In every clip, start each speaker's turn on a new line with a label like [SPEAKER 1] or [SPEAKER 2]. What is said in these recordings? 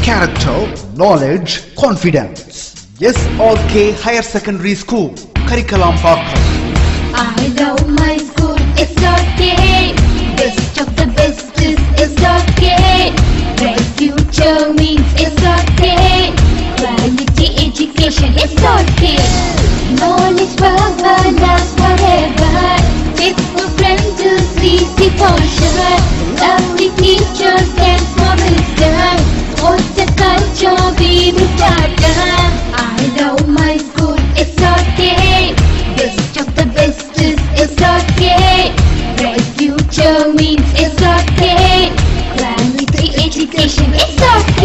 [SPEAKER 1] character, knowledge, confidence. SRK Higher Secondary School, Karikalambakkam.
[SPEAKER 2] I love my school, SRK. Best of the best is SRK. Bright future means SRK. Quality education, SRK. Knowledge forever, last forever. Faithful friends to see the portion. Lovely teachers and promisers. What's the culture we will start? I love my school, SRK. Best of the best is SRK. Bright future means SRK. Quality education, SRK.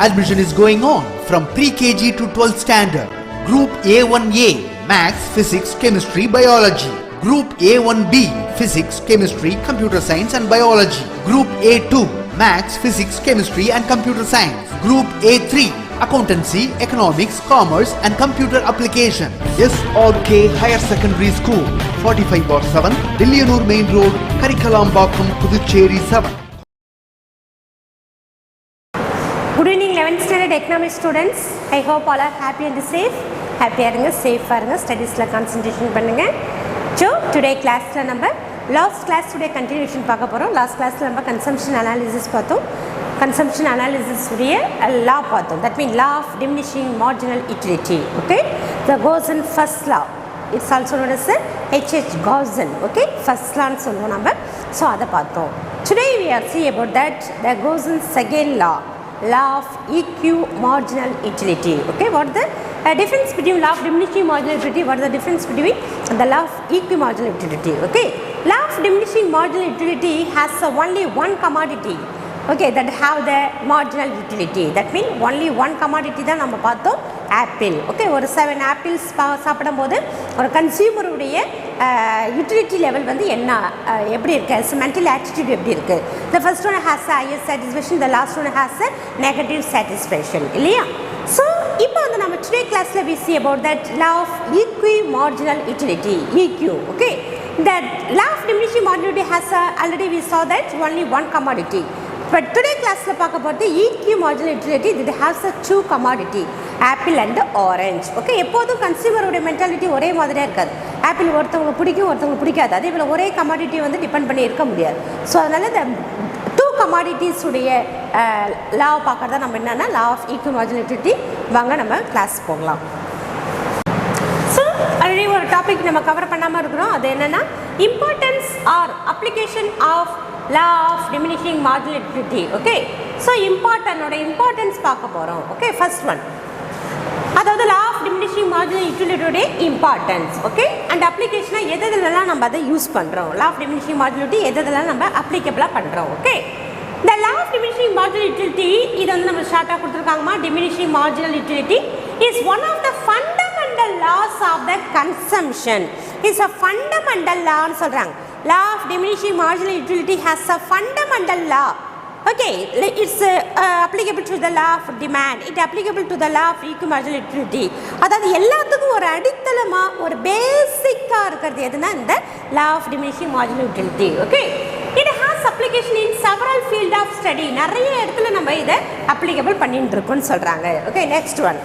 [SPEAKER 1] Admission is going on from pre-KG to 12th standard. Group A1A, Maths, Physics, Chemistry, Biology. Group A1B, Physics, Chemistry, Computer Science and Biology. Group A2, Maths, Physics, Chemistry and Computer Science. Group A3, Accountancy, Economics, Commerce and Computer Application. SRK Higher Secondary School, 45/7, Dillianur Main Road, Karikalambakkam, Puducherry 7.
[SPEAKER 3] Good evening 11th standard economics students. I hope all are happy and safe. Happy இருங்க, சேஃபாக இருங்க, ஸ்டடீஸில் concentration பண்ணுங்கள். So today கிளாஸில் நம்ம last கிளாஸுடைய continuation பார்க்க போகிறோம். Last கிளாஸில் நம்ம கன்சம்ஷன் அனாலிசிஸ் பார்த்தோம். கன்சம்ஷன் அனாலிசிஸுடைய லா பார்த்தோம். That mean law of diminishing marginal utility. Okay, the Gossen first law, it's also known as H.H. Gaussen. Okay, first லான்னு சொல்லுவோம் நம்ம. ஸோ அதை பார்த்தோம். Today we are see about that the Gaussen second law of EQ marginal utility. Okay, what the difference between law of diminishing marginal utility, what is the difference between the law of EQ marginal utility? Okay, law of diminishing marginal utility has only one commodity, okay, that have the marginal utility. That means only one commodity தான் நம்ம பார்த்தோம், apple. Okay, ஒரு 7 apples சாப்பிடும்போது ஒரு கன்சியூமருடைய utility level வந்து என்ன, எப்படி இருக்குது, மென்டல் ஆட்டிடியூட் எப்படி இருக்குது. The first one has a higher satisfaction, the last one has a negative satisfaction, இல்லையா? ஸோ இப்போ வந்து நம்ம டுடே கிளாஸில் we see about that law of equimarginal utility, EQ. Okay, that law of diminishing marginality has already we saw that only one commodity. But today classல பார்க்க போகிறது EQ marginal utility, it has a two commodity, apple and orange. Okay, எப்போதும் கன்சியூமரோட mentality ஒரே மாதிரியாக இருக்காது. Apple ஒருத்தவங்களுக்கு பிடிக்கும், ஒருத்தவங்களுக்கு பிடிக்காது. அதே போல் ஒரே கமாடிட்டி வந்து டிபெண்ட் பண்ணி இருக்க முடியாது. ஸோ அதனால் இந்த டூ கமாடிட்டிஸ் உடைய லா பார்க்குறதா நம்ம என்னென்னா law of EQ marginal utility. வாங்க நம்ம கிளாஸ் போகலாம். ஸோ ஆல்ரெடி ஒரு டாபிக் நம்ம கவர் பண்ணாமல் இருக்கிறோம். அது என்னென்னா importance or application of law of diminishing marginal utility. Okay, so importance பார்க்க போகிறோம். ஓகே, ஃபர்ஸ்ட் ஒன், அதாவது law of diminishing marginal utility importance. Okay, and அப்ளிகேஷனாக எதெல்லாம் நம்ம அதை யூஸ் பண்ணுறோம், law of diminishing marginal utility எதெல்லாம் நம்ம அப்ளிகபிளாக பண்ணுறோம். Okay, the law of diminishing marginal utility, இது வந்து நம்ம ஷார்ட்டாக கொடுத்துருக்காங்கம்மா. diminishing marginal utility is one of the fundamental laws of the consumption. It's a fundamental law ன்னு சொல்கிறாங்க. Law of diminishing marginal utility has a fundamental law. Okay, it's applicable to the law of demand. It applicable to the law of EQ marginal utility. அதாவது எல்லாத்துக்கும் ஒரு அடித்தளமாக ஒரு பேசிக்காக இருக்கிறது எதுனா இந்த law of diminishing marginal utility. Okay, it has application in several field of study. நிறைய இடத்துல நம்ம இதை applicable பண்ணிட்டு இருக்கோம்னு சொல்கிறாங்க. Okay, next one.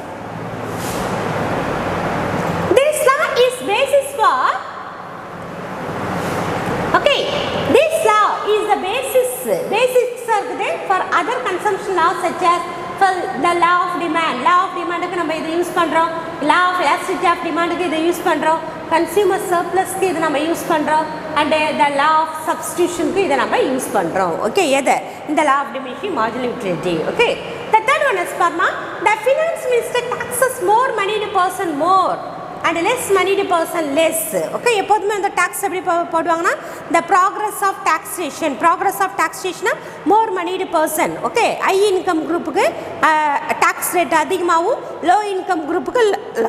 [SPEAKER 3] This law is basis for, okay, this law is the basis இருக்குது for other consumption laws such as for the law of demand. law of demandக்கு நம்ம இதை யூஸ் பண்ணுறோம். law of elasticity of demandக்கு இதை use பண்ணுறோம். consumer surplusக்கு இதை நம்ம use பண்ணுறோம். And the law of substitutionக்கு இதை நம்ம யூஸ் பண்ணுறோம். ஓகே, எது இந்த law of diminishing marginal utility. Okay, the third one is Parma, the finance minister taxes more money to person more and less money to person less. Okay, எப்போதுமே அந்த tax எப்படி போடுவாங்கன்னா the progress of taxation more money to person. Okay, high income குரூப்புக்கு tax rate அதிகமாகவும் low income குரூப்புக்கு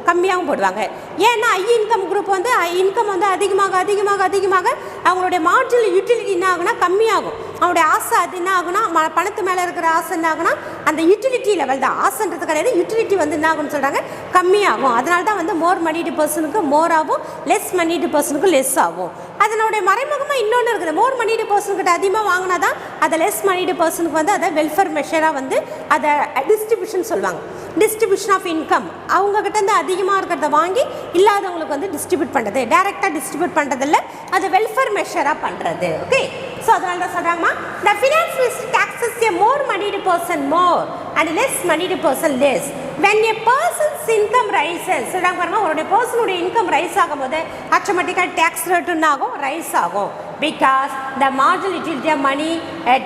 [SPEAKER 3] கம்மியாகவும் போடுவாங்க. ஏன்னா high income group வந்து இன்கம் வந்து அதிகமாக அவங்களுடைய மார்ஜினல் யூட்டிலிட்டி என்ன ஆகுனா கம்மியாகும். அவனுடைய ஆசை அது என்ன ஆகுனா, பணத்து மேலே இருக்கிற ஆசை என்ன ஆகுனா அந்த யூட்டிலிட்டி லெவல் தான், ஆசைன்றது கிடையாது, யூட்டிலிட்டி வந்து என்ன ஆகுன்னு சொல்கிறாங்க கம்மியாகும். அதனால தான் வந்து மோர் மணி டு பர்சனுக்கு மோர் ஆகும், லெஸ் மணி டு பர்சனுக்கு லெஸ் ஆகும். அதனுடைய மறைமுகமாக இன்னொன்று இருக்குது. மோர் மணிடு பர்சன்கிட்ட அதிகமாக வாங்கினா தான் அதை லெஸ் மணிடு பர்சனுக்கு வந்து அதை வெல்ஃபேர் மெஷராக வந்து அதை டிஸ்ட்ரிபியூஷன் சொல்லுவாங்க. டிஸ்ட்ரிபியூஷன் ஆஃப் இன்கம், அவங்கக்கிட்ட இருந்து அதிகமாக இருக்கிறத வாங்கி இல்லாதவங்களுக்கு வந்து டிஸ்ட்ரிபியூட் பண்ணுறது, டைரெக்டாக டிஸ்ட்ரிபியூட் பண்ணுறதில்ல, அது வெல்ஃபேர் மெஷராக பண்ணுறது. ஓகே, ஸோ அதனால தான் சொல்கிறாங்கம்மா, the finance ministry taxes a more moneyed person more and less moneyed person less. When a person's income rises, சொல்கிறாங்க பாருங்க, அவருடைய பர்சனுடைய இன்கம் ரைஸ் ஆகும்போது ஆட்டோமேட்டிக்காக டேக்ஸ் ரேட்டுன்னு ஆகும், ரைஸ் ஆகும். Because the marginal utility of money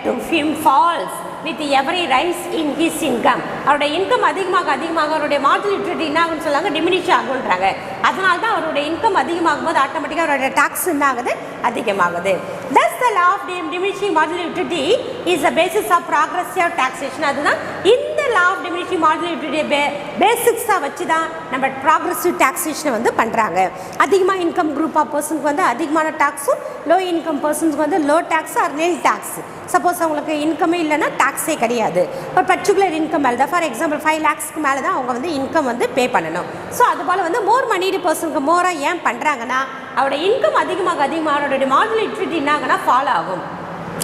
[SPEAKER 3] to him falls with every rise in his income. அவருடைய income அதிகமாக அவருடைய மார்ஜினல் யூட்டிலிட்டி என்ன ஆகுன்னு சொல்லாங்க, டிமினிஷ் ஆகுன்றாங்க. அதனால தான் அவருடைய இன்கம் அதிகமாகும் போது ஆட்டோமேட்டிக்காக அவருடைய டாக்ஸ் என்ன ஆகுது, அதிகமாகுது. Thus the law of diminishing marginal utility is the basis of progressive taxation. அதுதான் இந்த law of diminishing marginal utility பேசிக்ஸாக வச்சு தான் நம்ம ப்ராக்ரெசிவ் டாக்ஸேஷனை வந்து பண்ணுறாங்க. அதிகமாக இன்கம் குரூப் ஆஃப் பர்சனுக்கு வந்து அதிகமான டாக்ஸும், லோ இன்கம் பர்சன்ஸ்க்கு வந்து லோ டேக்ஸ் ஆர் நில் டேக்ஸ். சப்போஸ் அவங்களுக்கு இன்கமே இல்லைன்னா டாக்ஸே கிடையாது. ஒரு பர்டிகுலர் இன்கம் மேலே தான், ஃபார் எக்ஸாம்பிள் 5 lakhsக்கு மேலே தான் அவங்க வந்து இன்கம் வந்து பே பண்ணணும். ஸோ அதுபோல் வந்து மோர் மணிடு பர்சனுக்கு மோராக ஏன் பண்ணுறாங்கன்னா, அவரோட இன்கம் அதிகமாக அவருடைய மார்ஜினல் யூட்டிலிட்டி என்னாங்கன்னா ஃபாலோ ஆகும்.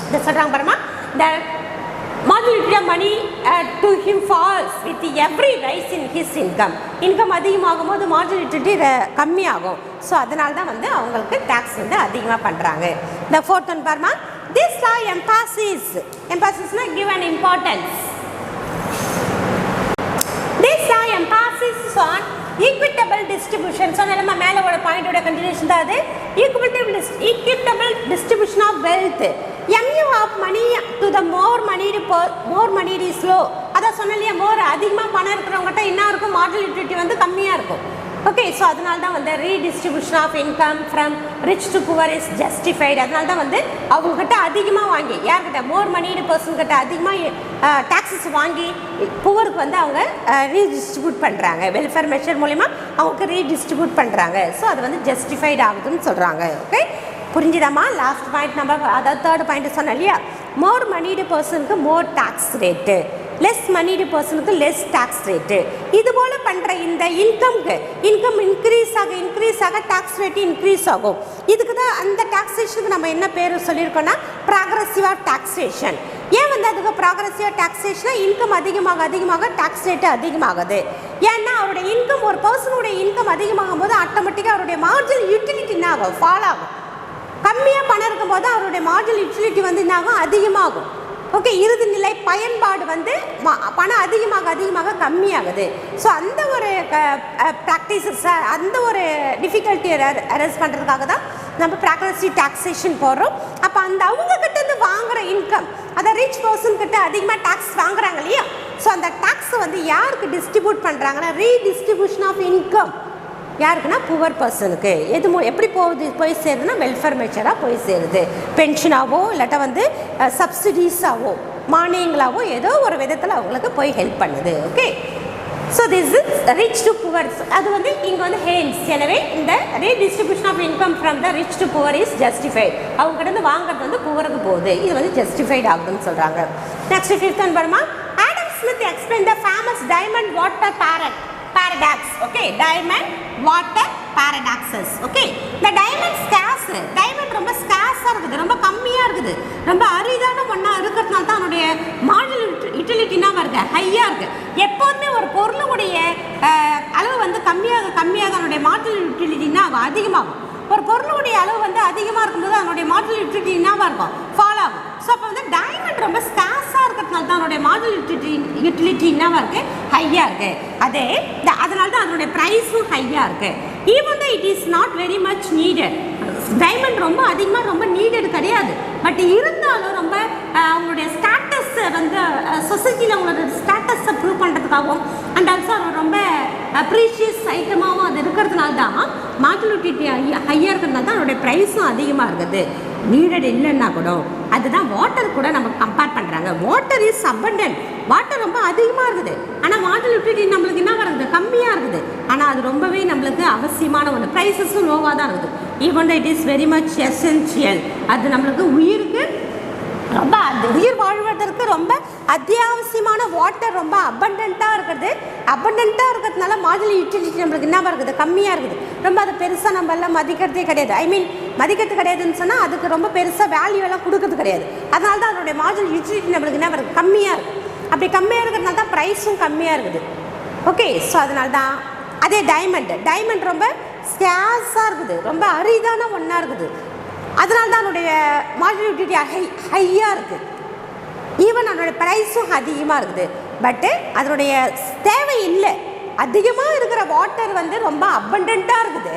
[SPEAKER 3] இதை சொல்கிறாங்க பாருமா, த marginal utility of money to him falls with every rise in his income. Income அதிகமாகும் போது marginal utility கம்மியாகும். ஸோ அதனால தான் வந்து அவங்களுக்கு டேக்ஸ் வந்து அதிகமாக பண்ணுறாங்க. இந்த ஃபோர்த் ஒன் பாருமா, this law emphasis give an importance. This law emphasis on equitable distribution. So நம்ம மேலே ஒரு பாயிண்டோட கண்டினியூஷன் தான் அது. equitable distribution of wealth. MU of money to the more money is low. அதான் சொன்ன இல்லையா, மோர் அதிகமாக பணம் இருக்கிறவங்ககிட்ட என்ன இருக்கும், மார்ஜினல் யூட்டிலிட்டி வந்து கம்மியாக இருக்கும். ஓகே, ஸோ அதனால தான் வந்து redistribution of income from rich to poor is justified. அதனால தான் வந்து அவங்கக்கிட்ட அதிகமாக வாங்கி, யார்கிட்ட மோர் மணிடு பர்சன்கிட்ட அதிகமாக டாக்ஸஸ் வாங்கி புவருக்கு வந்து அவங்க ரீடிஸ்ட்ரிபியூட் பண்ணுறாங்க. வெல்ஃபேர் மெஷர் மூலிமா அவங்களுக்கு ரீடிஸ்ட்ரிபியூட் பண்ணுறாங்க. ஸோ அது வந்து ஜஸ்டிஃபைடு ஆகுதுன்னு சொல்கிறாங்க. ஓகே, புரிஞ்சுதாம்மா? லாஸ்ட் பாயிண்ட் நம்ம, அதாவது தேர்ட் பாயிண்ட் சொன்னோம் இல்லையா, மோர் மணிடு பர்சனுக்கு மோர் டாக்ஸ் ரேட்டு, லெஸ் மணிடு பர்சனுக்கு லெஸ் டாக்ஸ் ரேட்டு. இது போல் பண்ணுற இந்த இன்கம் இன்க்ரீஸ் ஆக டாக்ஸ் ரேட்டு இன்க்ரீஸ் ஆகும். இதுக்கு தான் அந்த டாக்ஸேஷனுக்கு நம்ம என்ன பேர் சொல்லியிருக்கோன்னா ப்ராக்ரெசிவ் டாக்ஸேஷன். ஏன் வந்து அதுக்கு ப்ராக்ரெசிவ் டாக்ஸேஷனாக இன்கம் அதிகமாக டாக்ஸ் ரேட்டு அதிகமாகுது. ஏன்னா அவருடைய இன்கம், ஒரு பர்சனுடைய இன்கம் அதிகமாகும் போது ஆட்டோமேட்டிக்காக அவருடைய மார்ஜினல் யூட்டிலிட்டி என்ன ஆகும், ஃபாலோ ஆகும். கம்மியாக பணம் இருக்கும்போது அவருடைய மார்ஜினல் யூட்டிலிட்டி வந்து என்ன ஆகும், அதிகமாகும். ஓகே, இறுதி நிலை பயன்பாடு வந்து பணம் அதிகமாக கம்மியாகுது. ஸோ அந்த ஒரு ப்ராக்டிசஸை, அந்த ஒரு டிஃபிகல்ட்டியை அரெஸ்ட் பண்ணுறதுக்காக தான் நம்ம ப்ராக்ரெசிவ் டாக்ஸேஷன் போடுறோம். அப்போ அந்த அவங்கக்கிட்டேருந்து வாங்குகிற இன்கம், அதை ரிச் பர்சன்கிட்ட அதிகமாக டேக்ஸ் வாங்குறாங்க இல்லையா, ஸோ அந்த டேக்ஸை வந்து யாருக்கு டிஸ்ட்ரிபியூட் பண்ணுறாங்கன்னா, ரீடிஸ்ட்ரிபியூஷன் ஆஃப் இன்கம் யாருக்குன்னா புவர் பர்சனுக்கு. எப்படி போய் சேருதுன்னா வெல்ஃபேர் மெஷராக போய் சேருது. பென்ஷனாவோ இல்லாட்டா வந்து சப்சிடிஸாவோ மானியங்களாவோ ஏதோ ஒரு விதத்தில் அவங்களுக்கு போய் ஹெல்ப் பண்ணுது. Okay, so this is rich to poor. அது வந்து இங்கே வந்து ஹேன்ஸ். எனவே இந்த redistribution of income from the rich to poor is justified. அவங்ககிட்ட வாங்குறது வந்து புவருக்கு போகுது, இது வந்து ஜஸ்டிஃபைட் ஆகுதுன்னு சொல்கிறாங்க. நெக்ஸ்ட் ஃபிஃப்த் ஒன் பாருமா, Adam Smith explain the famous diamond water paradox. Okay, diamond water paradoxes. Okay, the diamond scarce, diamond ரொம்ப ஸ்கார்ஸாக இருக்குது, ரொம்ப கம்மியாக இருக்குது, ரொம்ப அரிதான ஒன்றா இருக்கிறதுனால தான் அதனுடைய மார்ஜினல் யூட்டிலிட்டினா வருது, ஹையாக இருக்குது. எப்போதுமே ஒரு பொருளுடைய அளவு வந்து கம்மியாக அதனுடைய மார்ஜினல் யூட்டிலிட்டினா அதிகமாகும். ஒரு பொருளுடைய அளவு வந்து அதிகமாக இருக்கும்போது அதனுடைய மார்ஜினல் யூட்டிலிட்டி என்னவாக இருக்கும், ஃபாலோ ஆகும். ஸோ அப்போ வந்து டைமண்ட் ரொம்ப ஸ்கார்ஸாக இருக்கிறதுனால தான் அதனுடைய மார்ஜினல் யூட்டிலிட்டி என்னவாக இருக்குது, ஹையாக இருக்குது. அதனால தான் அதனுடைய ப்ரைஸும் ஹையாக இருக்குது. ஈவன் தான் it is not very much needed. Diamond ரொம்ப அதிகமாக ரொம்ப நீடட் கிடையாது. பட் இருந்தாலும் ரொம்ப அவங்களுடைய ஸ்டேட்டஸை வந்து சொசைட்டியில் அவங்களோட ஸ்டேட்டஸை ப்ரூவ் பண்ணுறதுக்காகவும் அண்ட் ஆல்சோ அவர் ரொம்ப ப்ரீஷியஸ் ஐட்டமாகவும் அது இருக்கிறதுனால தான் மார்ஜினல் யூட்டிலிட்டி ஹையாக இருக்கிறதுனால தான் அதனுடைய ப்ரைஸும் அதிகமாக இருக்குது. நீடட் இல்லைன்னா கூட அதுதான் வாட்டர் கூட நம்ம கம்பேர் பண்ணுறாங்க. வாட்டர் இஸ் அபண்டன்ட், வாட்டர் ரொம்ப அதிகமாக இருக்குது, ஆனால் மார்ஜினல் யூட்டிலிட்டி நம்மளுக்கு என்ன வருது, கம்மியாக இருக்குது. ஆனால் அது ரொம்பவே நம்மளுக்கு அவசியமான ஒன்று, ப்ரைஸஸும் லோவாக தான் இருக்குது. Even it is very much essential. அது நம்மளுக்கு உயிருக்கு ரொம்ப, உயிர் வாழ்வதற்கு ரொம்ப அத்தியாவசியமான வாட்டர் ரொம்ப அபண்டண்ட்டாக இருக்கிறதுனால மார்ஜினல் யூட்டிலிட்டி நம்மளுக்கு என்னவா இருக்குது, கம்மியாக இருக்குது. ரொம்ப அது பெருசாக நம்ம எல்லாம் மதிக்கிறதே கிடையாது. மதிக்கிறது கிடையாதுன்னு சொன்னால் அதுக்கு ரொம்ப பெருசாக வேல்யூ எல்லாம் கொடுக்கறது கிடையாது. அதனால தான் அதனுடைய மார்ஜினல் யூட்டிலிட்டி நம்மளுக்கு என்ன வருது, கம்மியாக இருக்குது. அப்படி கம்மியாக இருக்கிறதுனால தான் ப்ரைஸும் கம்மியாக இருக்குது. ஓகே, ஸோ அதனால தான். அதே டைமண்ட் ரொம்ப ஸ்கேர்ஸாக இருக்குது, ரொம்ப அரிதான ஒன்றா இருக்குது. அதனால தான் அதனுடைய மார்ஜினல் யூட்டிலிட்டி ஹையாக இருக்குது. ஈவன் அதனுடைய ப்ரைஸும் அதிகமாக இருக்குது. பட்டு அதனுடைய தேவை இல்லை. அதிகமாக இருக்கிற வாட்டர் வந்து ரொம்ப அபண்டண்ட்டாக இருக்குது,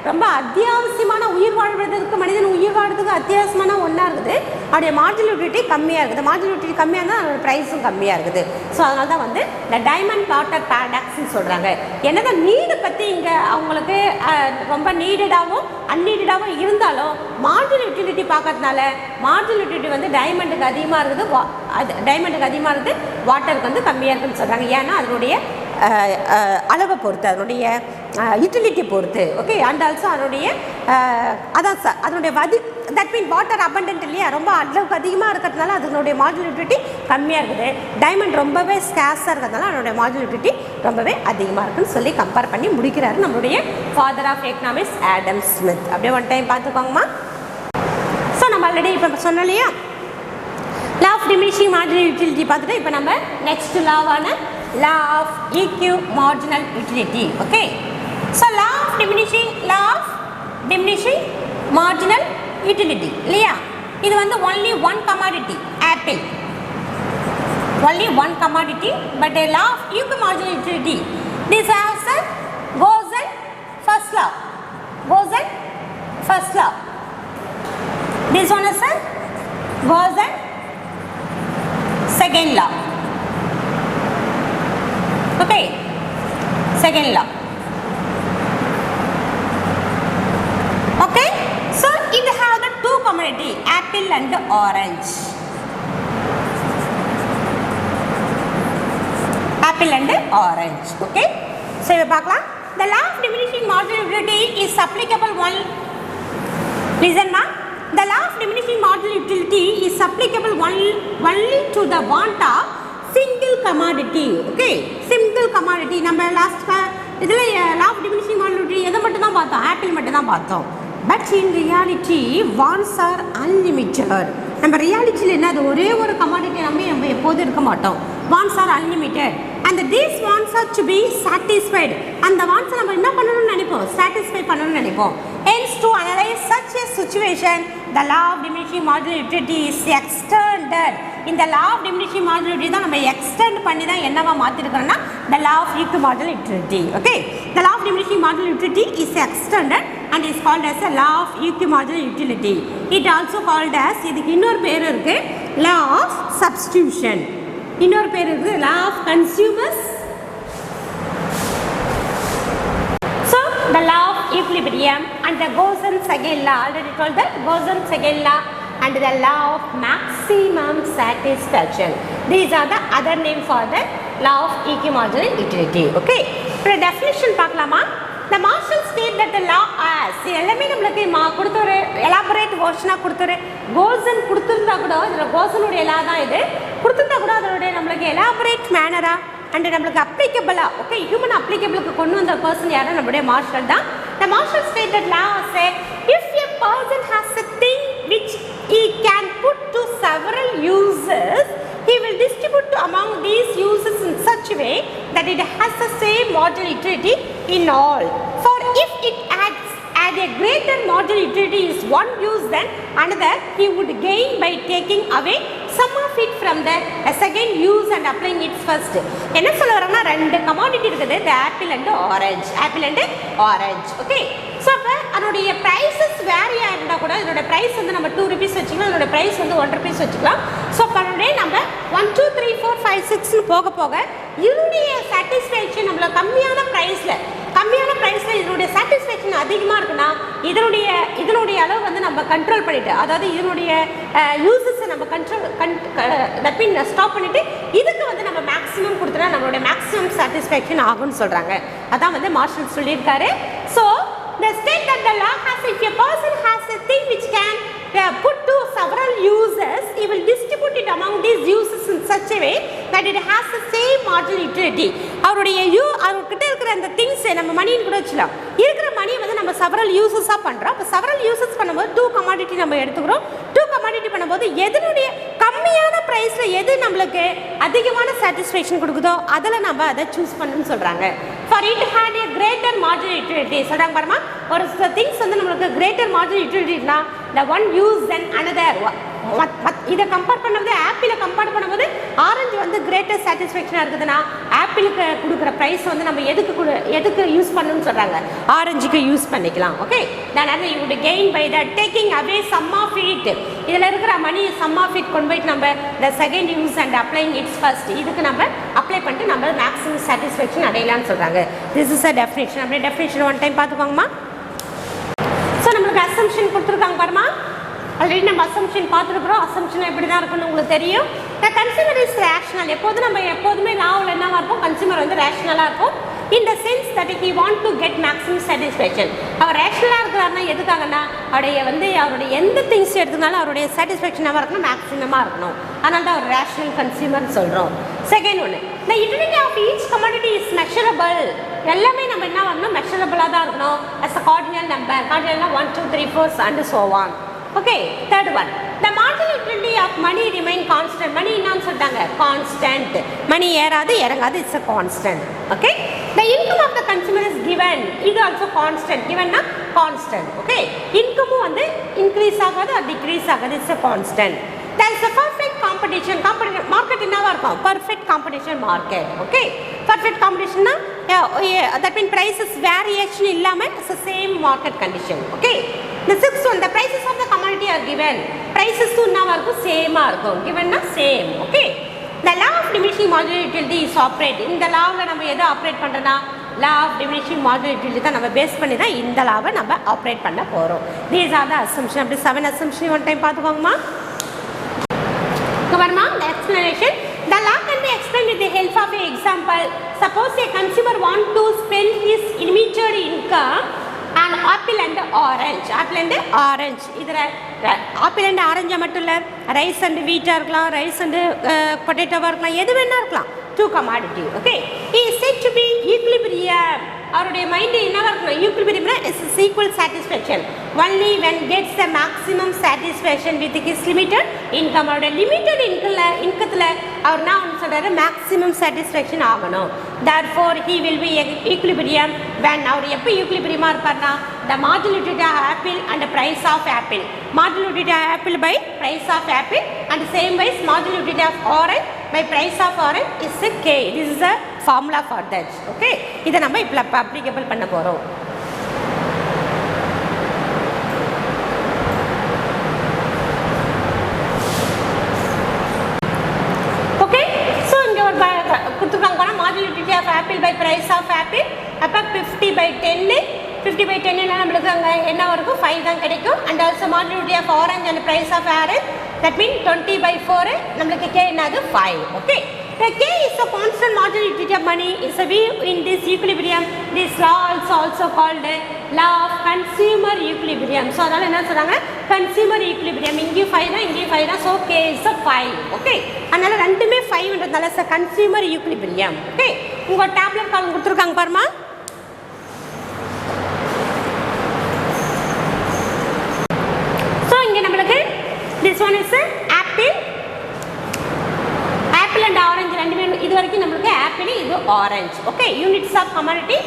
[SPEAKER 3] ரொம்ப அத்தியாவசியமான உயிர் வாழ்வதற்கு, மனிதன் உயிர் வாழ்றதுக்கு அத்தியாவசியமான ஒன்றா இருக்குது. அதோடைய மார்ஜினல் யூட்டிலிட்டி கம்மியாக இருக்குது. மார்ஜினல் யூட்டிலிட்டி கம்மியாக இருந்தால் அதோட ப்ரைஸும் கம்மியாக இருக்குது. ஸோ அதனால தான் வந்து இந்த டைமண்ட் வாட்டர் பேரடாக்ஸ்ன்னு சொல்கிறாங்க. என்னதான் நீடு பற்றி இங்கே அவங்களுக்கு ரொம்ப நீடடாகவும் அன்நீடடாகவும் இருந்தாலும் மார்ஜினல் யூட்டிலிட்டி பார்க்கறதுனால மார்ஜினல் யூட்டிலிட்டி வந்து டைமண்டுக்கு அதிகமாக இருக்குது, வாட்டருக்கு வந்து கம்மியாக இருக்குதுன்னு சொல்கிறாங்க. ஏன்னா அதனுடைய அளவை பொறுத்து, அதனுடைய யூட்டிலிட்டி பொறுத்து. ஓகே, அண்ட் ஆல்சோ அதனுடைய அதனுடைய தட் மீன் வாட்டர் அபண்டன்ட் இல்லையா, ரொம்ப அளவுக்கு அதிகமாக இருக்கிறதுனால அதனுடைய மார்ஜினல் யூட்டிலிட்டி கம்மியாக இருக்குது. டைமண்ட் ரொம்பவே ஸ்கேர்ஸாக இருக்கிறதுனால அதனுடைய மார்ஜினல் யூட்டிலிட்டி ரொம்பவே அதிகமாக இருக்குன்னு சொல்லி கம்பேர் பண்ணி முடிக்கிறாரு நம்மளுடைய father of economics Adam Smith. அப்படியே ஒன் டைம் பார்த்துக்கோங்கம்மா. ஸோ நம்ம ஆல்ரெடி இப்போ சொன்னோம் இல்லையா, law of diminishing marginal utility பார்த்துட்டு இப்போ நம்ம நெக்ஸ்ட் லாவான law of EQ marginal utility. Okay, so law of diminishing marginal utility இல்லையா, இது வந்து only one commodity, apple, only one commodity. But a law of EQ marginal utility, this has a goes and first law, this one is a goes and second law. Okay, second law. Okay, so it have the two commodity, apple and orange. Okay, so we பார்க்கலாம். The law of diminishing marginal utility is applicable one. Listen ma, the law of diminishing marginal utility is applicable only to the want of single commodity. Okay, single commodity. நம்ம last இதில் law of diminishing marginal utility எதை மட்டும் தான் பார்த்தோம், apple மட்டும் தான் பார்த்தோம். But in reality wants are unlimited. நம்ம ரியாலிட்டியில் என்ன, அது ஒரே ஒரு கமாடிட்டி நம்ம எப்போதும் இருக்க மாட்டோம். Wants are unlimited and these wants are to be satisfied. அந்த வான்ஸை நம்ம என்ன பண்ணணும்னு நினைப்போம், சாட்டிஸ்ஃபை பண்ணணும்னு நினைப்போம். Hence to analyze such a situation, the law of diminishing marginal utility is extended. இந்த law of diminishing marginal utility தான் நம்ம extend பண்ணி தான் என்னவா மாற்றிருக்கிறோம்னா the law of equal marginal utility. Okay, the law of diminishing marginal utility is extended and is called as a law of equal marginal utility. It also called as, இதுக்கு இன்னொரு பேர் இருக்கு, law of substitution. இன்னொரு பேர் இருக்கு, law of consumers. So the law of equilibrium and the Gauss-Seidel law, already told that Gauss-Seidel law and the law of maximum satisfaction. These are the other name for the law of equal marginal utility. Okay, இப்போ definition பார்க்கலாமா. The Marshall state that the law as, எல்லாமே நம்மளுக்கு கொடுத்த ஒரு elaborate வேர்ஷனாக கொடுத்த ஒரு Gosson கொடுத்துருந்தா கூட, இதில் கோசனுடைய லா தான் இது கொடுத்துருந்தா கூட அதனுடைய நம்மளுக்கு எலாபரேட் மேனராக அண்ட் நம்மளுக்கு அப்ளிகபிளாக, ஓகே, ஹியூமன் அப்ளிகபிளுக்கு கொண்டு வந்த பர்சன் யாரும் நம்மளுடைய மார்ஷல் தான். The Marshall state that law say if a person has a thing which he can put to several uses, he will distribute among these uses in such a way that it has the same marginal utility in all. For if it adds a greater marginal utility is one use than another, he would gain by taking away some of it from the second use and applying it first. என்ன சொல்ல வரேன்னா, ரெண்டு commodity இருக்குது, the apple and orange, okay. So அப்போ அதனுடைய prices vary ஆகிருந்தால் கூட இதோட price வந்து நம்ம 2 rupees வச்சுக்கலாம், அதோட ப்ரைஸ் வந்து 1 rupees வச்சுக்கலாம். ஸோ அப்போ அதனுடைய நம்ம 1 2 3 4 5 6ன்னு போக போக இதனுடைய சாட்டிஸ்ஃபேக்ஷன் நம்மள கம்மியான ப்ரைஸில் இதனுடைய சாட்டிஸ்ஃபேக்ஷன் அதிகமாக இருக்குன்னா இதனுடைய அளவு வந்து நம்ம கண்ட்ரோல் பண்ணிவிட்டு, அதாவது இதனுடைய யூசஸை நம்ம தட் மீன் ஸ்டாப் பண்ணிவிட்டு இதுக்கு வந்து நம்ம மேக்ஸிமம் கொடுத்துட்டா நம்மளுடைய மேக்ஸிமம் சாட்டிஸ்ஃபேக்ஷன் ஆகும்னு சொல்கிறாங்க. அதான் வந்து மார்ஷல் சொல்லியிருக்காரு. So the state that the law has, if a person has a thing which can put to several users, he will distribute it among these users in such a way that it has the same marginal utility. அவருடைய அவர்கிட்ட இருக்கிற அந்த things நம்ம மணின்னு கூட வச்சுக்கலாம். இருக்கிற மணி வந்து நம்ம several users-ஆ பண்ணுறோம். அப்போ several users பண்ணும்போது 2 commodity நம்ம எடுத்துக்கிறோம். 2 commodity பண்ணும்போது எதனுடைய கம்மியான ப்ரைஸில் எது நம்மளுக்கு அதிகமான சாட்டிஸ்ஃபேக்ஷன் கொடுக்குதோ அதில் நம்ம அதை சூஸ் பண்ணணும்னு சொல்கிறாங்க. For it had a greater marginal utility சொல்கிறாங்க பாருமா. ஒரு சில திங்ஸ் வந்து நம்மளுக்கு கிரேட்டர் மார்ஜினல் யூட்டிலிட்டினா the one use then another. இதை கம்பேர் பண்ணும்போது ஆப்பிளை கம்பேர் பண்ணும்போது ஆரஞ்சு வந்து கிரேட்டர் சாட்டிஸ்ஃபேக்ஷனாக இருக்குதுன்னா ஆப்பிளுக்கு கொடுக்குற ப்ரைஸ் வந்து நம்ம எதுக்கு யூஸ் பண்ணணும்னு சொல்கிறாங்க, ஆரஞ்சுக்கு யூஸ் பண்ணிக்கலாம். ஓகே, அதனால் you would gain by the taking away some of it. இதில் இருக்கிற மணி சம் ஆஃப் இட் கொண்டு போயிட்டு நம்ம the second use and applying its first, இதுக்கு நம்ம அப்ளை பண்ணிட்டு நம்ம மேக்ஸிமம் சாட்டிஸ்ஃபேக்ஷன் அடையலாம்னு சொல்கிறாங்க. This is a definition. அப்படியே டெஃபினேஷன் ஒன் டைம் பார்த்துக்கோங்கம்மா. ஸோ நம்மளுக்கு அசம்ஷன் கொடுத்துருக்காங்க பாருமா. ஆல்ரெடி நம்ம அசம்ஷன் பார்த்துருக்குறோம். அசம்ஷன் எப்படி தான் இருக்குன்னு உங்களுக்கு தெரியும். The consumer is rational. எப்போதுமே லாவில் என்னவாக இருக்கும், கன்சியூமர் வந்து ரேஷ்னலாக இருக்கும். In the sense that he want to get maximum satisfaction. அவர் ரேஷ்னலாக இருக்கிறாருன்னா எதுக்காகனா அவருடைய எந்த திங்ஸ் எடுத்துனாலும் அவருடைய சாட்டிஸ்ஃபேக்ஷனாக இருக்கணும், மேக்ஸிமமாக இருக்கணும். அதனால தான் அவர் ரேஷ்னல் கன்சியூமர்னு சொல்கிறோம். செகண்ட் ஒன்று, the utility of each commodity is measurable. எல்லாமே நம்ம என்ன வரணும், மெஷரபிளாக தான் இருக்கணும். அஸ் அ கார்டினல் நம்பர், கார்டினல்னா 1 2 3 4 and so on. Okay, third one, the marginal utility of money remain constant. Money என்னன்னு சொல்லிட்டாங்க, constant. மணி ஏறாது இறங்காது, it's a constant. Okay, the income of the consumer is given. இது also constant. givenனா constant. Okay, income வந்து increase ஆகாது or decrease ஆகாது, it's a constant. There is a perfect competition. Market என்னவா இருக்கும், perfect competition market. Okay, perfect competition னா that means prices variation இல்லாம it's the same market condition. Okay, the sixth one, the prices of the commodity are given. Prices என்னவா இருக்கும், சேமா இருக்கும். givenனா same. Okay, the law of diminishing marginal utility is operate. இந்த லாவில் நம்ம எதை operate பண்ணுறோன்னா, law of diminishing marginal utility தான் நம்ம பேஸ் பண்ணி தான் இந்த லாவை நம்ம ஆப்ரேட் பண்ண போகிறோம். these are the assumption. அப்படி 7 assumption ஒன் டைம் பார்த்துக்கோங்கம்மா. The explanation, the law can be explained with the help of an example. Suppose a consumer want to spend his immediate income on apple and orange. Apple and orange. இதில் apple and ஆரஞ்சை மட்டும் இல்லை, rice and வீட்டாக இருக்கலாம், rice and பொட்டேட்டோவாக இருக்கலாம், எது வேணா இருக்கலாம். 2 commodity. Okay, he is said to be equilibrium. அவருடைய mind என்னவா இருக்கணும், ஈக்குலிபிரியம்னா is equal satisfaction. Only when gets the maximum satisfaction with his limited income. அவருடைய லிமிட்டட் இன்கத்தில் அவர் என்ன ஒன்று சொல்கிறாரு, மேக்ஸிமம் சாட்டிஸ்ஃபேக்ஷன் ஆகணும். Therefore he will be equilibrium when. அவர் எப்போ ஈக்குலிபிரியமாக இருப்பார்னா, the marginal utility of apple and price of apple. Marginal utility of apple by price of apple and same wise marginal utility of orange by price of orange is a K. This is a formula for that. Okay, இதை நம்ம இப்போ applicable பண்ண போகிறோம். Okay, so இங்கே ஒரு கொடுத்துருக்காங்க போனால் marginal utility of apple by price of apple. அப்போ 50/10. 50/10 நம்மளுக்கு அங்கே என்ன இருக்கும், 5 தான் கிடைக்கும். And also marginal utility of orange and price of orange, that means 20/4 நம்மளுக்கு K என்னது 5. Okay, the K is a constant marginal utility of money. Is a view in this equilibrium. This law also called law of consumer equilibrium. So அதனால என்ன சொல்றாங்க, consumer equilibrium. இங்கே 5 தான், இங்கே 5 தான். So K is a 5. Okay, அதனால ரெண்டுமே 5ன்றதால is a consumer equilibrium. Okay, உங்க டேப்லெட் காலம் கொடுத்துருக்காங்க பாருமா. So இங்கே நம்மளுக்கு this one is apple and orange ரெண்டுமே இது வரைக்கும் நம்மளுக்கு ஆப்பிள், இது orange. Okay, units of commodity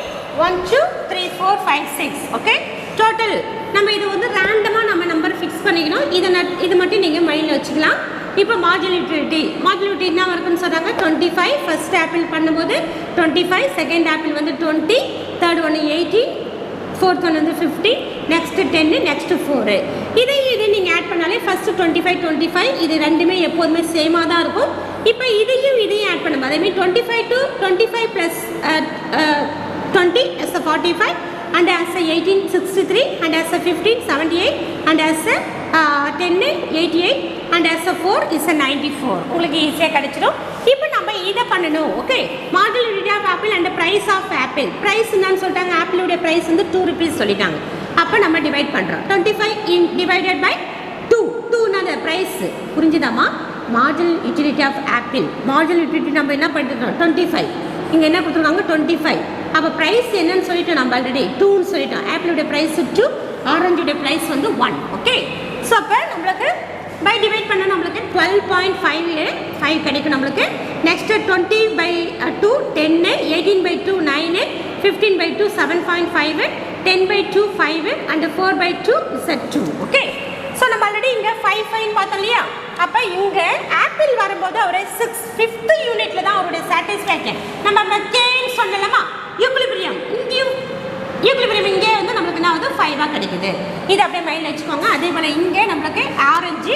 [SPEAKER 3] 1 2 3 4 5 6. Okay, total நம்ம இது வந்து ரேண்டமாக நம்ம நம்பர் ஃபிக்ஸ் பண்ணிக்கணும். இது மட்டும் நீங்கள் மைண்டில் வச்சுக்கலாம். இப்போ மார்ஜினல் யூட்டிலிட்டி என்ன இருக்குன்னு சொல்கிறாங்க, 25. ஃபர்ஸ்ட் ஆப்பிள் பண்ணும்போது 25, செகண்ட் ஆப்பிள் வந்து 20, தேர்ட் ஒன்று 80, ஃபோர்த் ஒன் வந்து 50, நெக்ஸ்ட்டு 10, நெக்ஸ்ட்டு 4. இதை நீங்கள் ஆட் பண்ணாலே ஃபஸ்ட்டு 25 இது ரெண்டுமே எப்போதுமே சேமாக தான் இருக்கும். இப்போ இதையும் ஆட் பண்ணும்போது அதே மாதிரி 25 to 25 plus 20 as a 45 and as a 18 63 and as a 15 78 and as a 10 88 and as a 4 is a 94. உங்களுக்கு ஈஸியாக கிடைச்சிடும். இப்போ நம்ம இதை பண்ணணும். Okay, marginal utility of apple and price of apple. Price என்னன்னு சொல்லிட்டாங்க, ஆப்பிளுடைய ப்ரைஸ் வந்து 2 rupees சொல்லிட்டாங்க. அப்போ நம்ம டிவைட் பண்ணுறோம். 25 டிவைடட் பை 2. ப்ரைஸ் புரிஞ்சுதாம்மா? Marginal utility of apple, marginal utility நம்ம என்ன பண்ணிருக்கோம் 25, இங்கே என்ன கொடுத்துருக்காங்க 25. அப்போ ப்ரைஸ் என்னன்னு சொல்லிட்டோம் நம்ம ஆல்ரெடி 2ன்னு சொல்லிட்டோம். ஆப்பிளுடைய ப்ரைஸ் 2, ஆரஞ்சுடைய ப்ரைஸ் வந்து 1. ஓகே, ஸோ அப்போ நம்மளுக்கு பை டிவைட் பண்ணால் நம்மளுக்கு 12.5 கிடைக்கும் நம்மளுக்கு. Next 20/2 10, 18/2 9, 15/2 7.5, 10/2 5 and 4/2 Z2. Okay, so நம்ம ஆல்ரெடி இங்கே 5 பார்த்தோம் இல்லையா? அப்போ இங்கே ஆப்பிள் வரும்போது அவர் 5th யூனிட்ல தான் அவருடைய சாட்டிஸ்ஃபேக்ஷன். நம்ம கேன்னு சொல்லலாமா? யூக்லிபிரியம், இங்கேயும் யூக்லிபிரியம் இங்கே வந்து நம்மளுக்கு என்ன வந்து 5 கிடைக்குது. இது அப்படியே மைண்டில் வச்சுக்கோங்க. அதே போல் இங்கே நம்மளுக்கு ஆரஞ்சு,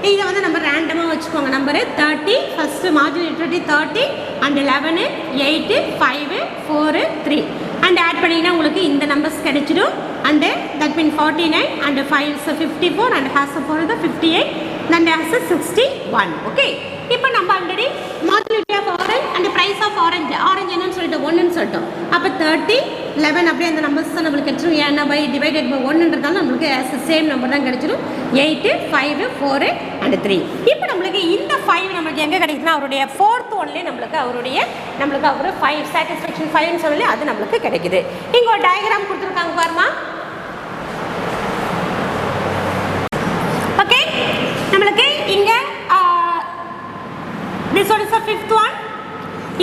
[SPEAKER 3] இதை வந்து நம்ம ரேண்டமாக வச்சுக்கோங்க. Number 30, first marginal utility 30 and 11, 8, 5, 4, 3 and add பண்ணிங்கன்னா உங்களுக்கு இந்த நம்பர்ஸ் கிடைச்சிடும். And that mean 49 and 5 is 54 and has 4 is 58 then has 61. Okay, இப்போ நம்ம already marginal of orange and price of orange என்னன்னு சொல்லிட்டு 1ன்னு சொல்லிட்டோம். அப்போ 30, 11 அப்படியே அந்த நம்பர்ஸ் தான் நம்மளுக்கு கிடைச்சிடும். ஏன்னா பை டிவைடட் பை 1ன்றதால நம்மளுக்கு சேம் நம்பர் தான் கிடைச்சிடும். 8, 5, 4 and 3. இப்போ நம்மளுக்கு இந்த 5 நம்மளுக்கு எங்கே கிடைக்குதுன்னா அவருடைய 4th ஒன்லேயே நம்மளுக்கு அவர் 5 சாட்டிஸ்ஃபேக்ஷன் 5ன்னு சொல்லி அது நம்மளுக்கு கிடைக்குது. இங்கே ஒரு டயக்ராம் கொடுத்துருக்காங்க பாருமா. ஓகே, நம்மளுக்கு இங்கே this one is the 5th one.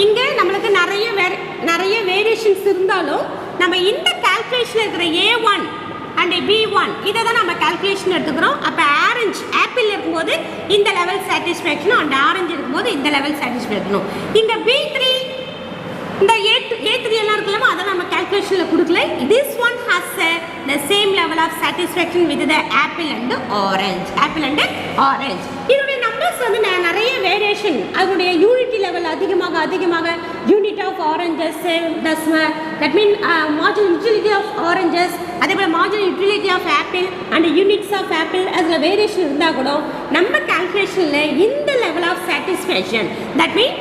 [SPEAKER 3] இங்கே நம்மளுக்கு நிறைய வேரியேஷன்ஸ் இருந்தாலும் நம்ம இந்த கால்குலேஷன் இருக்கிற A1 and B1 இதை தான் நம்ம கால்குலேஷன் எடுத்துக்கிறோம். அப்போ ஆப்பிள் இருக்கும்போது இந்த லெவல் சாட்டிஸ்ஃபேக்ஷனும் அண்ட் ஆரஞ்சு இருக்கும்போது இந்த லெவல் சாட்டிஸ்ஃபேக்ஷனும். இங்கே B3 இந்த A3 எல்லாம் இருக்கலாமா, அதை நம்ம கால்குலேஷனில் கொடுக்கல. this one has the same level of satisfaction with the apple and orange. இதோடைய நம்பர்ஸ் வந்து நிறைய வேரியேஷன், அதனுடைய யூனிட்டி லெவல் அதிகமாக unit of oranges that mean marginal utility of oranges, அதே போல் marginal utility of apple and units of apple அதில் variation இருந்தால் கூட நம்ம கால்குலேஷனில் இந்த level of satisfaction that mean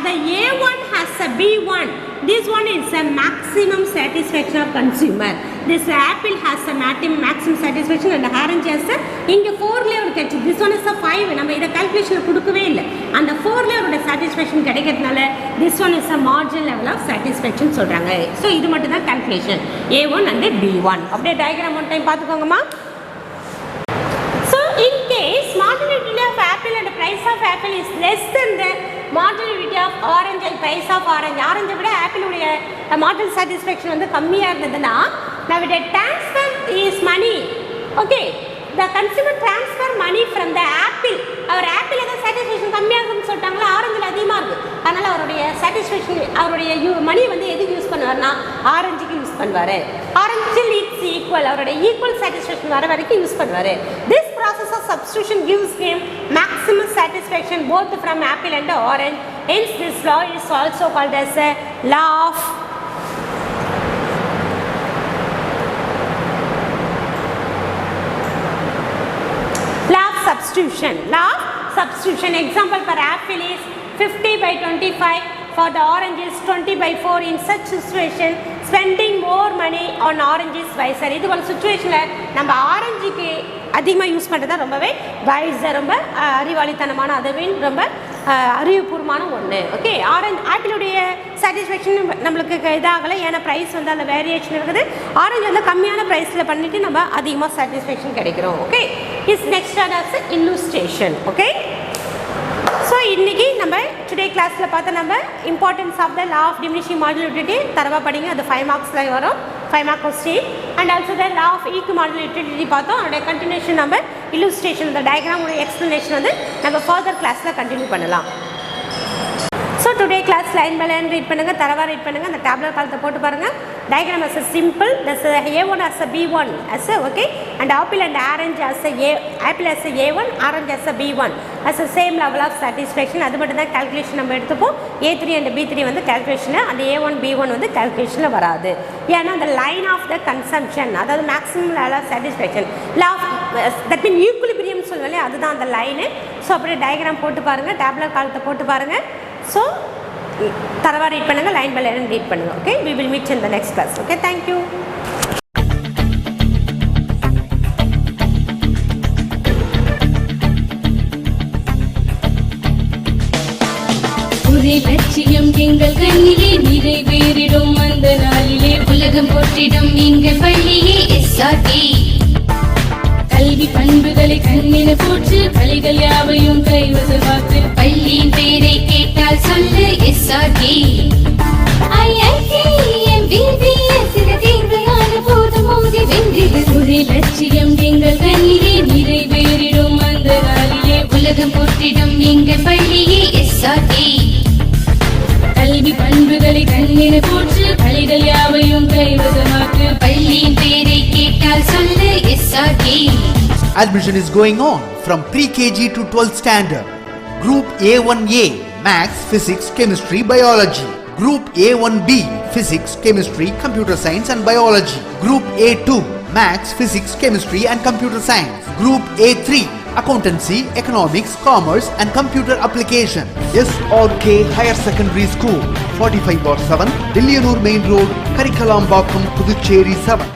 [SPEAKER 3] the A1 has a B1. This one is a maximum satisfaction of consumer. This apple has a maximum satisfaction and orange has a இங்கே 4லேயே ஒரு கிடைச்சி. this one is a 5. நம்ம இதை கால்குலேஷனில் கொடுக்கவே இல்லை. அந்த 4லேயே ஒரு satisfaction கிடைக்கிறதுனால this one is a marginal level of satisfaction சொல்கிறாங்க. ஸோ இது மட்டும் தான் கால்குலேஷன் A1 and B1. அப்படியே டயக்ராம் ஒன் டைம் பார்த்துக்கோங்கம்மா. So in case marginal utility of apple and price of apple is less than the marginal utility of orange and price of orange, ஆரஞ்சை விட ஆப்பிளுடைய marginal satisfaction வந்து கம்மியாக இருந்ததுன்னா now the transfer is money. Okay, the consumer transfer money from the apple. அவர் apple ஏதாவது satisfaction கம்மியாக இருக்குன்னு சொல்லிட்டாங்களா, ஆரஞ்சில் அதிகமாக இருக்குது. அதனால் அவருடைய சாட்டிஸ்ஃபேக்ஷன் அவருடைய மணி வந்து எதுக்கு யூஸ் பண்ணுவார்னா ஆரஞ்சுக்கு யூஸ் பண்ணுவார். ஆரஞ்சில் இட்ஸ் ஈக்குவல், அவருடைய ஈக்குவல் சாட்டிஸ்ஃபேக்ஷன் வர வரைக்கும் யூஸ் பண்ணுவார். this process of substitution gives him maximum satisfaction both from apple and orange. Hence this law is also called as a law of substitution. Law of substitution. Example for apple is 50/25. For the orange is 20/4. In such situation, spending more money on orange is wiser. இது ஒரு சுச்சுவேஷனில் நம்ம ஆரஞ்சுக்கு அதிகமாக use பண்ணுறது தான் ரொம்பவே வைஸாக, ரொம்ப அறிவாளித்தனமான, அதுவே ரொம்ப அறிவுபூர்வமான ஒன்று. ஓகே, ஆப்பிளுடைய சாட்டிஸ்ஃபேக்ஷன் நம்மளுக்கு இதாகலை, ஏன்னா ப்ரைஸ் வந்து அந்த வேரியேஷன் இருக்குது. ஆரஞ்சு வந்து கம்மியான ப்ரைஸில் பண்ணிவிட்டு நம்ம அதிகமாக சாட்டிஸ்ஃபேக்ஷன் கிடைக்கிறோம். Okay, is next as illustration. Okay, so இன்றைக்கி நம்ம டுடே கிளாஸில் பார்த்தா நம்ம importance of the law of diminishing marginal utility தரவாக படிங்க. அது 5 மார்க்ஸில் வரும், 5 mark question. And also the law of equi marginal utility பார்த்தோம். அதோடைய கண்டினியூஷன் நம்ம இல்லுஸ்ட்ரேஷன், இந்த டயக்ராமோட எக்ஸ்ப்ளனேஷன் வந்து நம்ம ஃபர்தர் கிளாஸில் கண்டினியூ பண்ணலாம். So today class line by line read பண்ணுங்கள், தரவாக ரீட் பண்ணுங்கள். அந்த டேப்லெட் காலத்தை போட்டு பாருங்கள். Diagram as a simple, that's A1 as a B1 as a, okay, and apple and orange as a apple as a A1, orange as a B1 as a same level of satisfaction. அது மட்டும் தான் calculation நம்ம எடுத்துப்போம். A3 and B3 வந்து calculation, அந்த A1 B1 வந்து கால்குலேஷனில் வராது. ஏன்னா அந்த லைன் ஆஃப் த கன்சம்ஷன், அதாவது maximum level of satisfaction, law of that mean equilibrium சொல்லுவாங்க, அதுதான் அந்த லைனு. ஸோ அப்படியே டயக்ராம் போட்டு பாருங்கள், டேப்லெட் காலத்தை போட்டு பாருங்கள். ஸோ தரவாக ரீட் பண்ணுங்கள், லைன் பை லைன் ரீட் பண்ணுங்கள். Okay, we will meet in the next class. Okay, thank you.
[SPEAKER 4] எங்கள் கண்ணிலே நிறைவேறிடும் அந்த நாளிலே
[SPEAKER 2] உலகம் போற்றிடும் எங்கள் பள்ளியே எஸ்ஆர்டி.
[SPEAKER 4] கல்வி பண்புகளை கண்ணின போற்று பள்ளிகள் யாவையும் கைவசமாக்கு
[SPEAKER 2] பள்ளியின் பெயரை கேட்டால் சொல்லு எஸ்ஆர்டி. ஐஐடிஎம் பிபிஎஸ் சில தேர்வையான போது மோதி வென்றிடு.
[SPEAKER 4] ஒரு லட்சியம் எங்கள் கண்ணிலே நிறைவேறிடும் அந்த நாளிலே
[SPEAKER 2] உலகம் போற்றிடும் எங்கள் பள்ளியே எஸ்ஆர்டி.
[SPEAKER 4] கல்வி பண்புகளை கண்ணின போற்று பள்ளிகள் யாவையும் கைவசமாக்கு
[SPEAKER 2] பள்ளியின் பெயரை கேட்டால் சொல்லு SRT.
[SPEAKER 1] Admission is going on from pre-KG to 12th standard. Group A1A Maths, Physics, Chemistry, Biology. Group A1B Physics, Chemistry, Computer Science and Biology. Group A2 Maths, Physics, Chemistry and Computer Science. Group A3 Accountancy, Economics, Commerce and Computer Application. SRK Higher Secondary School, 45/7, Dillianur Main Road, Karikalambakkam, Puducherry 7.